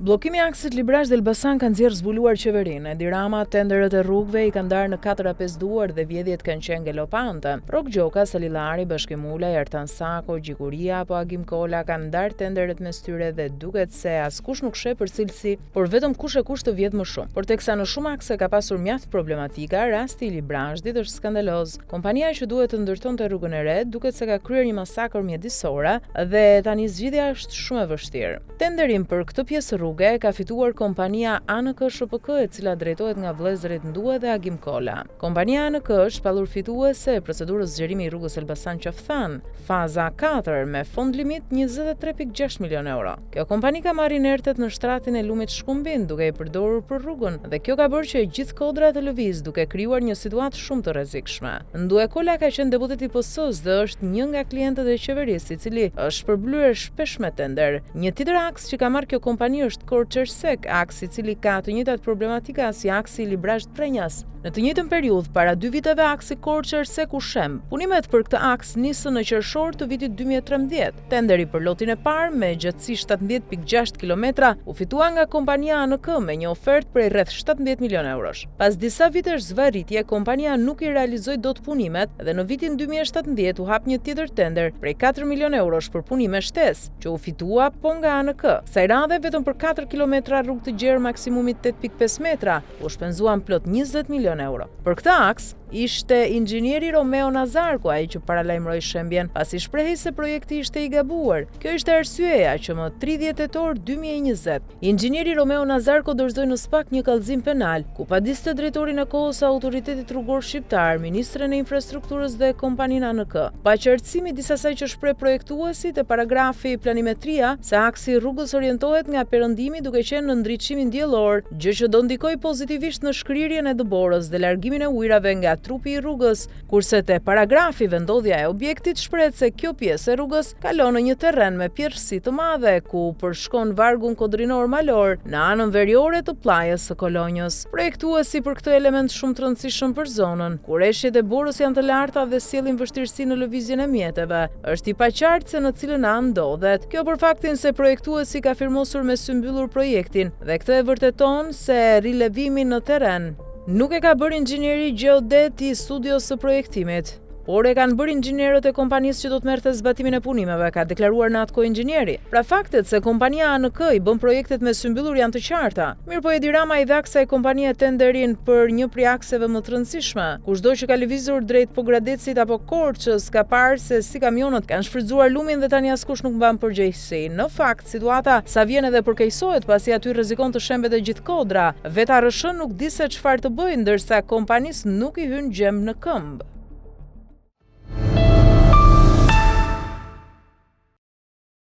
Bllokimi i aksit Librazh-Elbasan ka nxjerrë zbuluar qeverinë. Edi Rama tenderët e rrugëve i ka ndarë në 4-5 duar dhe vjedhjet kanë qenë galopante. Rok Gjoka, Salillari, Bashkim Ulaj, Ertan Sako, Gjikuria apo Agim Kola kanë ndarë tenderët mes tyre dhe duket se askush nuk sheh për cilësi, por vetëm kush e kush të vjedh më shumë. Por teksa në shumë akse ka pasur mjaft problematika, rasti i Librazhdit është skandaloz. Kompania që duhet të ndërtonte rrugën e re duket se ka kryer një masakër mjedisore dhe tani zgjidhja është shumë e vështirë. Tenderin për këtë pjesë rruge ka fituar kompania ANK SHPK, e cila drejtohet nga vëllezërit Ndue dhe Agim Kola. Kompania ANK është shpallur fituese e procedurës zgjerimi i rrugës Elbasan-Qafthan, faza 4 me fond limit 23.6 milion euro. Kjo kompani ka marrë inertet në shtratin e lumit Shkumbin duke i përdorur për rrugën dhe kjo ka bërë që gjithë kodra të lëviz duke krijuar një situatë shumë të rrezikshme. Ndue Kola ka qenë deputet i PS-s dhe është një nga klientët e qeverisë i cili është përblyer shpesh me tender. Një tjetër aks që ka marrë kjo kompani është Korçersek, aksi i cili ka të njëjtat problematika si aksi Librazh-Prenjas. Në të njëjtën periudhë, para 2 viteve aksi Korçersek u shem. Punimet për këtë aks nisën në qershor të vitit 2013. Tenderi për lotin e parë me gjatësi 17.6 km u fitua nga kompania ANK me një ofertë prej rreth 17 milion eurosh. Pas disa vitesh zvarritje, kompania nuk i realizoi dot punimet dhe në vitin 2017 u hap një tjetër tender prej 4 milion eurosh për punime shtesë, që u fitua po nga ANK. Kësaj radhe vetëm për 4 km rrugë të gjerë maksimumit 8.5 metra u shpenzuan plot 20 milion euro. Për këtë aks ishte inxhinieri Romeo Nazarko ai që paralajmëroi shembjen pasi shprehi se projekti ishte i gabuar. Kjo ishte arsyeja që më 30 tetor 2020 inxhinieri Romeo Nazarko dorëzoi në SPAK një kallëzim penal ku padiste drejtorin e kohës autoritetit rrugor shqiptar, ministren e infrastrukturës dhe kompaninë ANK. Pa qartësimi disa saj që shpreh projektuesit e paragrafi planimetria se aksi i rrugës orientohet nga perëndimi duke qenë në ndriçimin diellor, gjë që do ndikojë pozitivisht në shkrirjen e dëborës dhe largimin e ujrave nga trupi i rrugës, kurse te paragrafi vendodhja e objektit shprehet se kjo pjesë e rrugës kalon në një terren me pjerësi të madhe ku përshkon vargun kodrinor malor në anën veriore të plajës së Kolonjës. Projektuesi për këtë element shumë të rëndësishëm për zonën, ku rreshjet e borës janë të larta dhe sjellin vështirësi në lëvizjen e mjeteve, është i paqartë se në cilën anë ndodhet. Kjo për faktin se projektuesi ka firmosur me sy mbyllur projektin dhe këtë e vërteton se rilevimi në terren nuk e ka bërë inxhinieri gjeodet i studios së projektimit, por e kanë bërë inxhinierët e kompanisë që do të merrte zbatimin e punimeve, ka deklaruar në atë kohë inxhinieri. Pra faktet se kompania ANK i bën projektet me sy mbyllur janë të qarta. Mirëpo Edi Rama i dha kësaj kompanie tenderin për një prej akseve më të rëndësishme. Kushdo që ka lëvizur drejt Pogradecit apo Korçës ka parë se si kamionët kanë shfrytzuar lumin dhe tani askush nuk mban përgjegjësi. Në fakt, situata sa vjen edhe përkeqësohet pasi aty rrezikon të shembet e gjithë kodra. Vetë ARSH nuk di se çfarë të bëjë ndërsa kompanisë nuk i hyn gjemb në këmbë.